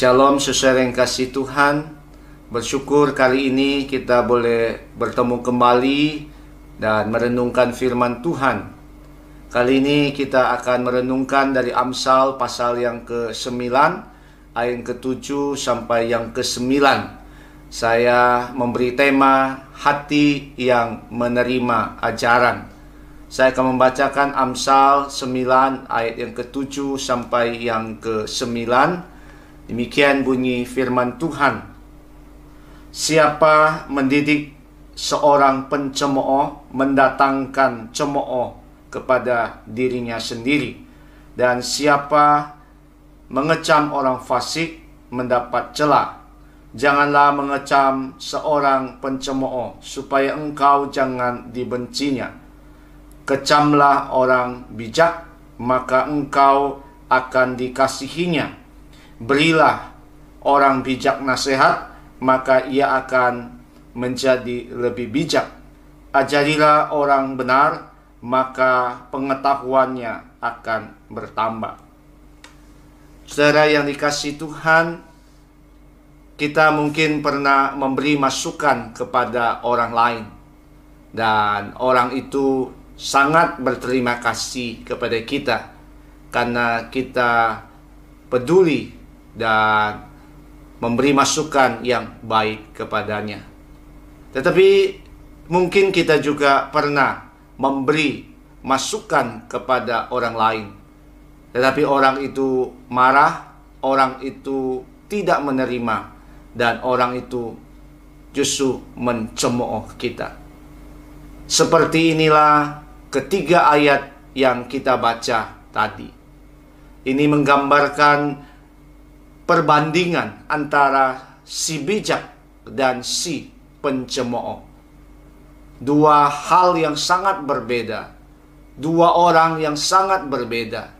Shalom saudara yang kasih Tuhan. Bersyukur kali ini kita boleh bertemu kembali dan merenungkan firman Tuhan. Kali ini kita akan merenungkan dari Amsal pasal yang ke-9 ayat yang ke-7 sampai yang ke-9. Saya memberi tema hati yang menerima ajaran. Saya akan membacakan Amsal 9 ayat yang ke-7 sampai yang ke-9. Demikian bunyi firman Tuhan. Siapa mendidik seorang pencemooh mendatangkan cemooh kepada dirinya sendiri, dan siapa mengecam orang fasik mendapat celah. Janganlah mengecam seorang pencemooh supaya engkau jangan dibencinya. Kecamlah orang bijak, maka engkau akan dikasihinya. Berilah orang bijak nasihat, maka ia akan menjadi lebih bijak. Ajarilah orang benar, maka pengetahuannya akan bertambah. Saudara yang dikasihi Tuhan, kita mungkin pernah memberi masukan kepada orang lain, dan orang itu sangat berterima kasih kepada kita karena kita peduli dan memberi masukan yang baik kepadanya. Tetapi mungkin kita juga pernah memberi masukan kepada orang lain, tetapi orang itu marah, orang itu tidak menerima, dan orang itu justru mencemooh kita. Seperti inilah ketiga ayat yang kita baca tadi. Ini menggambarkan perbandingan antara si bijak dan si pencemooh. Dua hal yang sangat berbeda, dua orang yang sangat berbeda,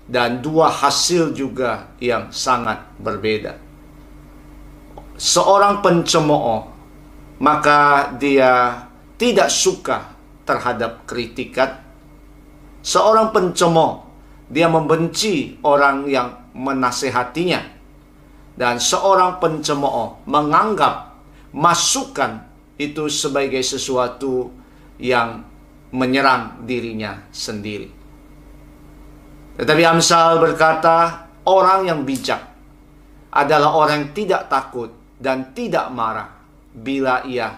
dan dua hasil juga yang sangat berbeda. Seorang pencemooh, maka dia tidak suka terhadap kritikan. Seorang pencemooh, dia membenci orang yang menasehatinya. Dan seorang pencemooh menganggap masukan itu sebagai sesuatu yang menyerang dirinya sendiri. Tetapi Amsal berkata, orang yang bijak adalah orang yang tidak takut dan tidak marah bila ia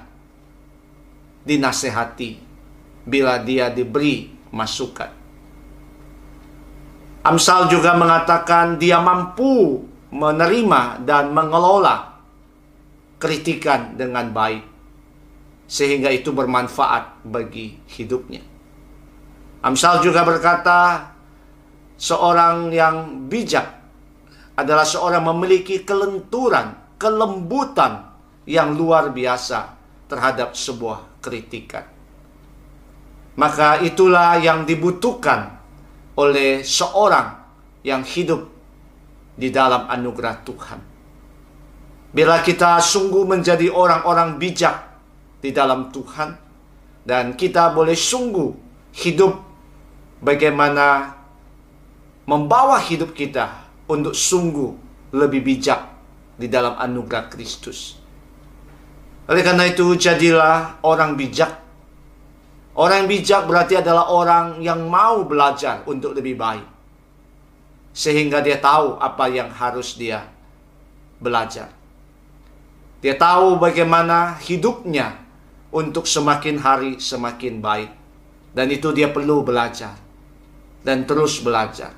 dinasehati, bila dia diberi masukan. Amsal juga mengatakan dia mampu menerima dan mengelola kritikan dengan baik, sehingga itu bermanfaat bagi hidupnya. Amsal juga berkata, seorang yang bijak adalah seorang memiliki kelenturan, kelembutan yang luar biasa terhadap sebuah kritikan. Maka itulah yang dibutuhkan oleh seorang yang hidup di dalam anugerah Tuhan. Bila kita sungguh menjadi orang-orang bijak di dalam Tuhan, dan kita boleh sungguh hidup bagaimana membawa hidup kita untuk sungguh lebih bijak di dalam anugerah Kristus. Oleh karena itu, jadilah orang bijak. Orang yang bijak berarti adalah orang yang mau belajar untuk lebih baik, sehingga dia tahu apa yang harus dia belajar. Dia tahu bagaimana hidupnya untuk semakin hari semakin baik. Dan itu dia perlu belajar dan terus belajar.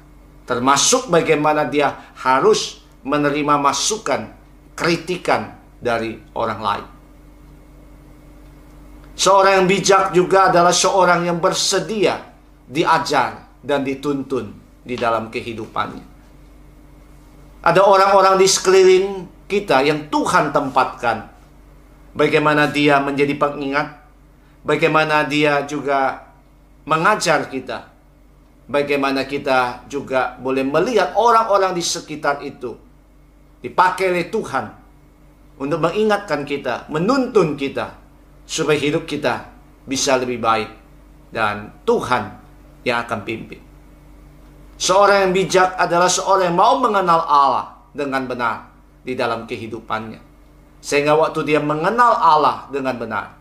Termasuk bagaimana dia harus menerima masukan, kritikan dari orang lain. Seorang yang bijak juga adalah seorang yang bersedia diajar dan dituntun di dalam kehidupannya. Ada orang-orang di sekeliling kita yang Tuhan tempatkan. Bagaimana dia menjadi pengingat, bagaimana dia juga mengajar kita, bagaimana kita juga boleh melihat orang-orang di sekitar itu dipakai oleh Tuhan untuk mengingatkan kita, menuntun kita, supaya hidup kita bisa lebih baik, dan Tuhan yang akan pimpin. Seorang yang bijak adalah seorang yang mau mengenal Allah dengan benar di dalam kehidupannya. Sehingga waktu dia mengenal Allah dengan benar,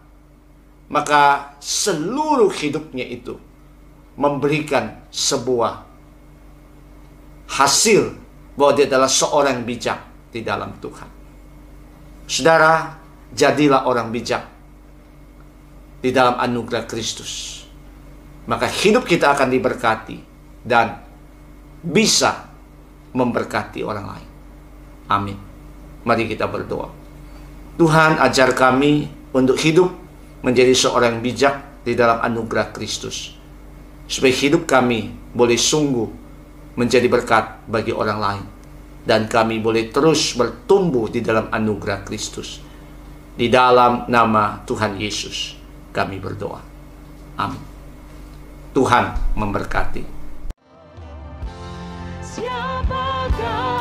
maka seluruh hidupnya itu memberikan sebuah hasil bahwa dia adalah seorang bijak di dalam Tuhan. Saudara, jadilah orang bijak di dalam anugerah Kristus. Maka hidup kita akan diberkati dan bisa memberkati orang lain. Amin. Mari kita berdoa. Tuhan, ajar kami untuk hidup menjadi seorang bijak di dalam anugerah Kristus, supaya hidup kami boleh sungguh menjadi berkat bagi orang lain, dan kami boleh terus bertumbuh di dalam anugerah Kristus. Di dalam nama Tuhan Yesus kami berdoa. Amin. Tuhan memberkati. Siapakah